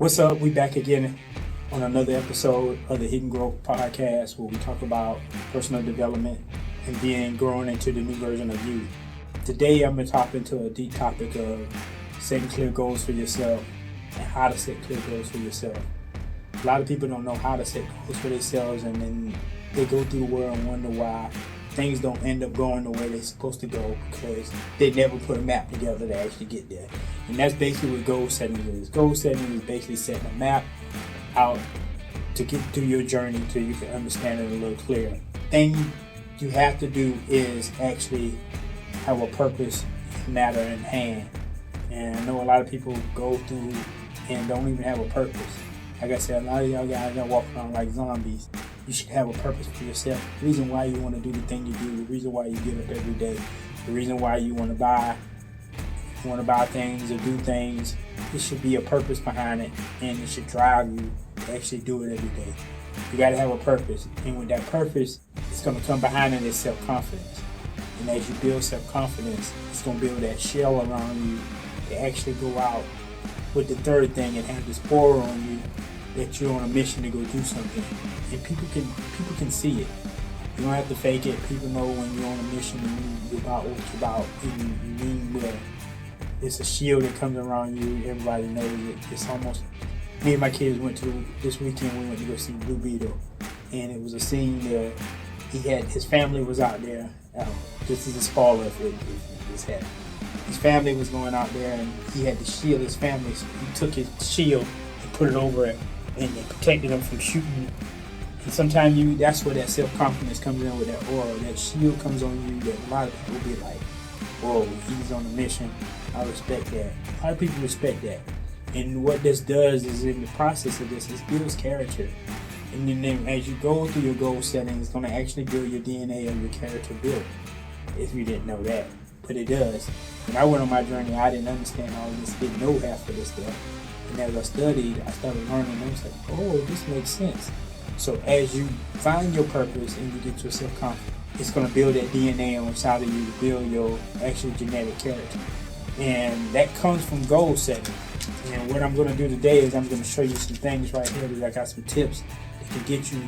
What's up? We back again on another episode of the Hidden Growth Podcast, where we talk about personal development and being grown into the new version of you. Today, I'm going to talk into a deep topic of setting clear goals for yourself and how to set clear goals for yourself. A lot of people don't know how to set goals for themselves, and then they go through the world and wonder why things don't end up going the way they're supposed to go because they never put a map together to actually get there. And that's basically what goal setting is. Goal setting is basically setting a map out to get through your journey so you can understand it a little clearer. Thing you have to do is actually have a purpose, matter in hand. And I know a lot of people go through and don't even have a purpose. Like I said, a lot of y'all guys that walk around like zombies. You should have a purpose for yourself. The reason why you want to do the thing you do, the reason why you get up every day, the reason why you want to buy things or do things, it should be a purpose behind it, and it should drive you to actually do it every day. You got to have a purpose, and with that purpose, it's going to come behind it is self-confidence. And as you build self-confidence, it's going to build that shell around you to actually go out with the third thing and have this aura on you that you're on a mission to go do something. And people can see it. You don't have to fake it. People know when you're on a mission and you're about what you're about. And you mean well. It's a shield that comes around you. Everybody knows it. It's almost. Me and my kids this weekend. We went to go see Blue Beetle, and it was a scene that his family was out there. This is a spoiler if this happened. His family was going out there, and he had to shield his family. So he took his shield and put it over it, and it protected them from shooting. And sometimes that's where that self-confidence comes in with that aura. That shield comes on you that a lot of people will be like, whoa, he's on a mission. I respect that. A lot of people respect that. And what this does is in the process of this, it builds character. And then as you go through your goal setting, it's going to actually build your DNA of your character built. If you didn't know that. But it does. When I went on my journey, I didn't understand all this, didn't know half of this stuff. And as I studied, I started learning, and I was like, oh, this makes sense. So as you find your purpose and you get your self-confidence, it's going to build that DNA on inside of you to build your actual genetic character. And that comes from goal setting. And what I'm going to do today is I'm going to show you some things right here that I got some tips that can get you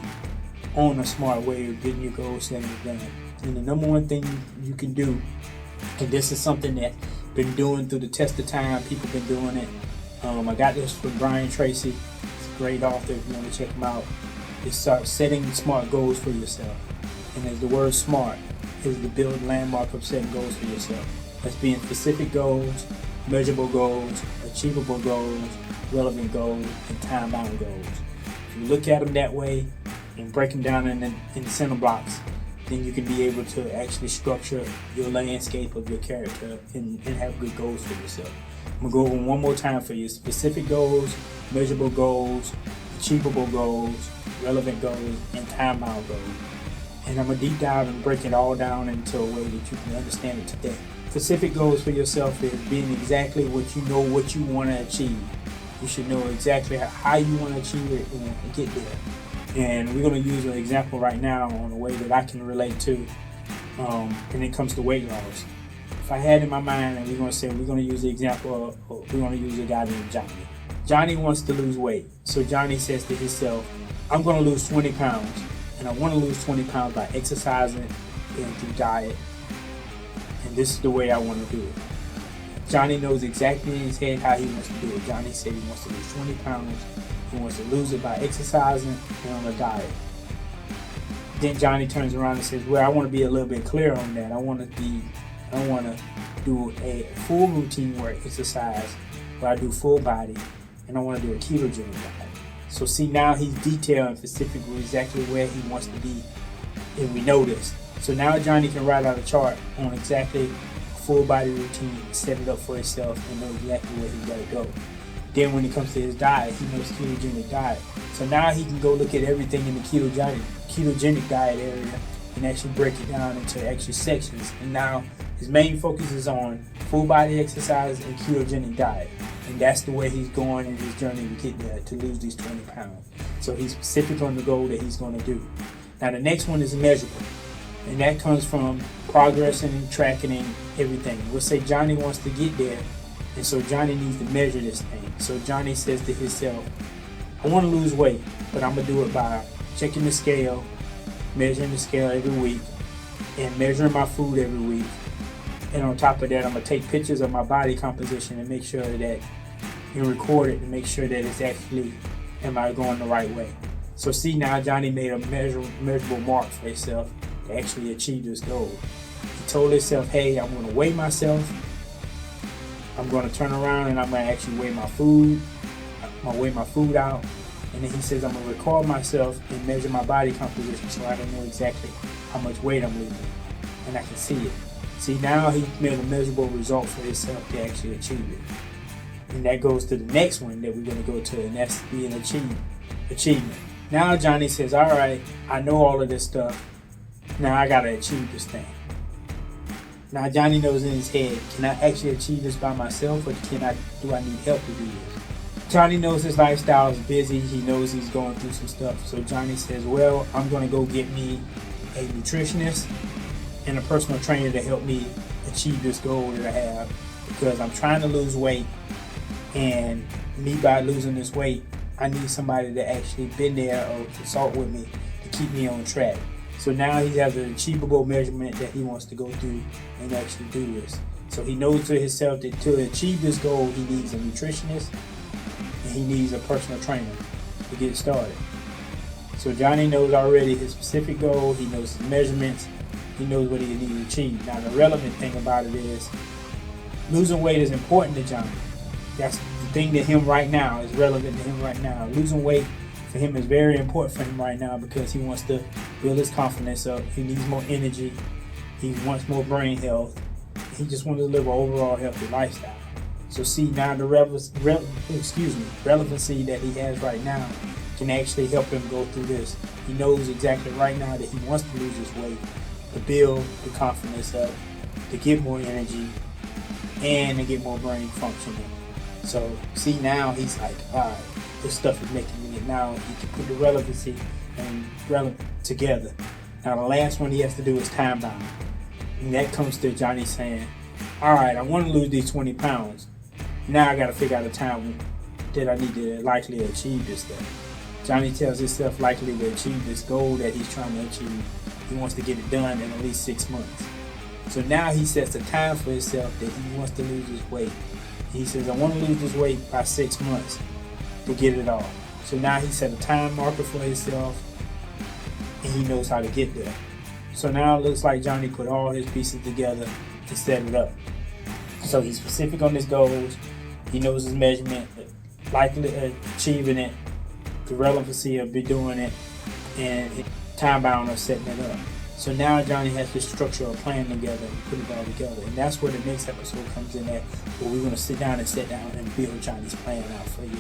on a smart way of getting your goal setting done. And the number one thing you can do, and this is something that been doing through the test of time, people been doing it. I got this from Brian Tracy. He's a great author if you want to check him out. Is start setting smart goals for yourself. And as the word smart is the build landmark of setting goals for yourself. That's being specific goals, measurable goals, achievable goals, relevant goals, and time-bound goals. If you look at them that way and break them down in center blocks, then you can be able to actually structure your landscape of your character and have good goals for yourself. I'm going to go over one more time for you. Specific goals, measurable goals, achievable goals, relevant goals, and time-bound goals. And I'm going to deep dive and break it all down into a way that you can understand it today. Specific goals for yourself is being exactly what you know what you want to achieve. You should know exactly how you want to achieve it and get there. And we're going to use an example right now on a way that I can relate to when it comes to weight loss. If I had in my mind, and we're going to use the example of, we're going to use a guy named Johnny. Johnny wants to lose weight. So Johnny says to himself, I'm going to lose 20 pounds. And I want to lose 20 pounds by exercising and through diet. And this is the way I want to do it. Johnny knows exactly in his head how he wants to do it. Johnny said he wants to lose 20 pounds. He wants to lose it by exercising and on a diet. Then Johnny turns around and says, well, I want to be a little bit clear on that. I want to do a full routine where I exercise, where I do full body, and I want to do a ketogenic diet. So see, now he's detailing specifically exactly where he wants to be, and we know this. So now Johnny can write out a chart on exactly a full body routine, set it up for himself, and know exactly where he got to go. Then when it comes to his diet, he knows ketogenic diet. So now he can go look at everything in the ketogenic diet area and actually break it down into actual sections. And now his main focus is on full body exercise and ketogenic diet. And that's the way he's going in his journey to get there, to lose these 20 pounds. So he's specific on the goal that he's going to do. Now the next one is measurable. And that comes from progressing and tracking everything. We'll say Johnny wants to get there And so Johnny needs to measure this thing. So Johnny says to himself, I want to lose weight, but I'm going to do it by checking the scale, measuring the scale every week, and measuring my food every week. And on top of that, I'm going to take pictures of my body composition and make sure that you record it to make sure that it's actually, am I going the right way? So see, now Johnny made a measurable mark for himself to actually achieve this goal. He told himself, hey, I'm going to weigh myself. I'm going to turn around and I'm going to actually weigh my food. I'm going to weigh my food out. And then he says, I'm going to record myself and measure my body composition so I can know exactly how much weight I'm losing. And I can see it. See, now he made a measurable result for himself to actually achieve it. And that goes to the next one that we're going to go to, and that's being achievement. Now Johnny says, all right, I know all of this stuff. Now I got to achieve this thing. Now Johnny knows in his head, can I actually achieve this by myself, or do I need help to do this? Johnny knows his lifestyle is busy. He knows he's going through some stuff. So Johnny says, well, I'm going to go get me a nutritionist and a personal trainer to help me achieve this goal that I have, because I'm trying to lose weight, and me by losing this weight, I need somebody to actually been there or consult with me to keep me on track. So now he has an achievable measurement that he wants to go through and actually do this. So he knows to himself that to achieve this goal, he needs a nutritionist and he needs a personal trainer to get started. So Johnny knows already his specific goal, he knows his measurements, he knows what he needs to achieve. Now the relevant thing about it is losing weight is important to Johnny. That's the thing to him right now, is relevant to him right now. Losing weight for him is very important for him right now because he wants to build his confidence up. He needs more energy. He wants more brain health. He just wants to live an overall healthy lifestyle. So see, now the relevancy that he has right now can actually help him go through this. He knows exactly right now that he wants to lose his weight, to build the confidence up, to get more energy, and to get more brain functioning. So see, now he's like, all right, this stuff is making me, now he can put the relevancy and relevant together. Now the last one he has to do is time bound. And that comes to Johnny saying, all right, I want to lose these 20 pounds. Now I got to figure out a time that I need to likely achieve this thing. Johnny tells himself likely to achieve this goal that he's trying to achieve. He wants to get it done in at least 6 months. So now he sets a time for himself that he wants to lose his weight. He says, I want to lose this weight by 6 months to get it all. So now he set a time marker for himself and he knows how to get there. So now it looks like Johnny put all his pieces together to set it up. So he's specific on his goals. He knows his measurement, likely achieving it, the relevancy of doing it, and time bound of setting it up. So now Johnny has to structure a plan together and put it all together. And that's where the next episode comes in at, where we're going to sit down and build Johnny's plan out for you.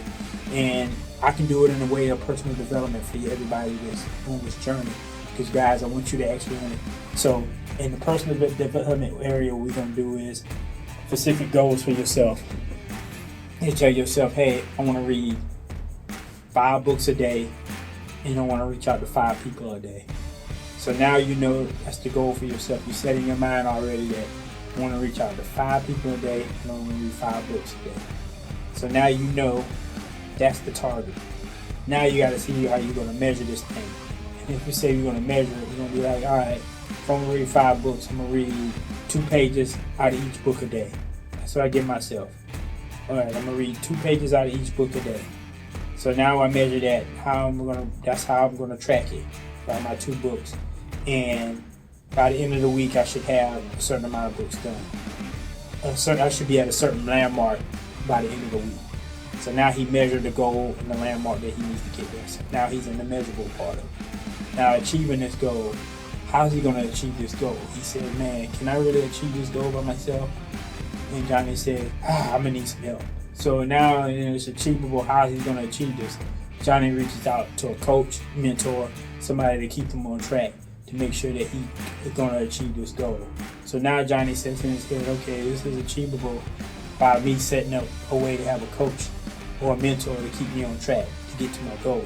And I can do it in a way of personal development for you, everybody that's on this journey. Because guys, I want you to actually own it. So in the personal development area, what we're going to do is specific goals for yourself. You tell yourself, hey, I want to read 5 books a day, and I want to reach out to 5 people a day. So now you know that's the goal for yourself. You set in your mind already that you want to reach out to 5 people a day and I want to read 5 books a day. So now you know that's the target. Now you got to see how you're going to measure this thing. And if you say you're going to measure it, you're going to be like, all right, if I'm going to read 5 books, I'm going to read 2 pages out of each book a day. That's what I give myself. All right, I'm going to read 2 pages out of each book a day. So now I measure that. That's how I'm going to track it, by my 2 books. And by the end of the week, I should have a certain amount of books done. I should be at a certain landmark by the end of the week. So now he measured the goal and the landmark that he needs to get there. So now he's in the measurable part of it. Now achieving this goal, how's he going to achieve this goal? He said, man, can I really achieve this goal by myself? And Johnny said, I'm going to need some help. So now it's achievable. How he's going to achieve this? Johnny reaches out to a coach, mentor, somebody to keep him on track, to make sure that he is going to achieve this goal. So now Johnny says in his head, okay, this is achievable by me setting up a way to have a coach or a mentor to keep me on track to get to my goal.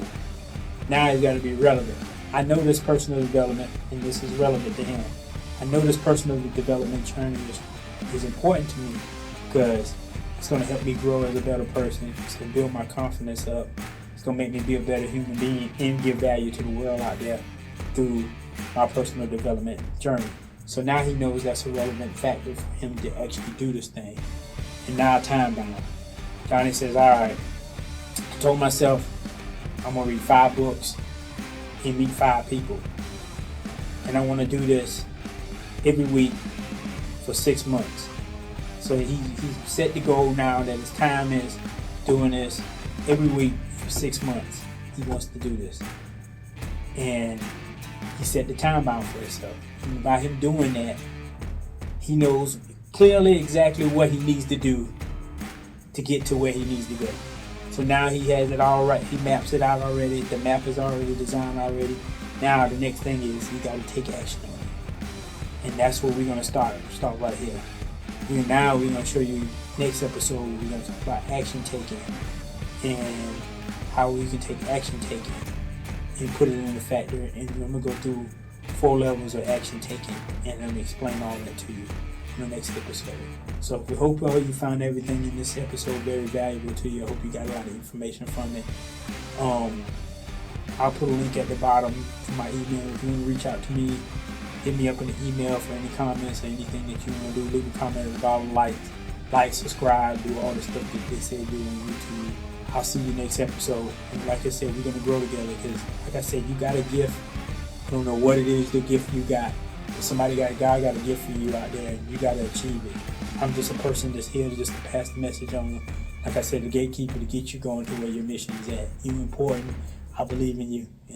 Now he's got to be relevant. I know this personal development, and this is relevant to him. I know this personal development journey is important to me because It's going to help me grow as a better person. It's going to build my confidence up. It's going to make me be a better human being and give value to the world out there through my personal development journey. So now he knows that's a relevant factor for him to actually do this thing. And now time bound. Johnny says, all right, I told myself I'm going to read 5 books and meet 5 people. And I want to do this every week for 6 months. So he set the goal now that his time is doing this every week for 6 months. He wants to do this. And he set the time bound for himself. And by him doing that, he knows clearly exactly what he needs to do to get to where he needs to go. So now he has it all right. He maps it out already. The map is already designed already. Now the next thing is he got to take action on it. And that's where we're going to start right here. Now we're going to show you next episode. We're going to talk about action taking and how we can take action taking and put it in the factor. And I'm going to go through 4 levels of action taking, and I'm going to explain all that to you in the next episode. So we hope you found everything in this episode very valuable to you. I hope you got a lot of information from it. I'll put a link at the bottom to my email. If you want to reach out to me, hit me up in the email for any comments or anything that you want to do. Leave a comment at the bottom. Like, subscribe, do all the stuff that they say do on YouTube. I'll see you next episode. And like I said, we're going to grow together because, like I said, you got a gift. I don't know what it is, the gift you got. God got a gift for you out there, and you got to achieve it. I'm just a person that's here just to pass the message on. Like I said, the gatekeeper to get you going to where your mission is at. You're important. I believe in you. And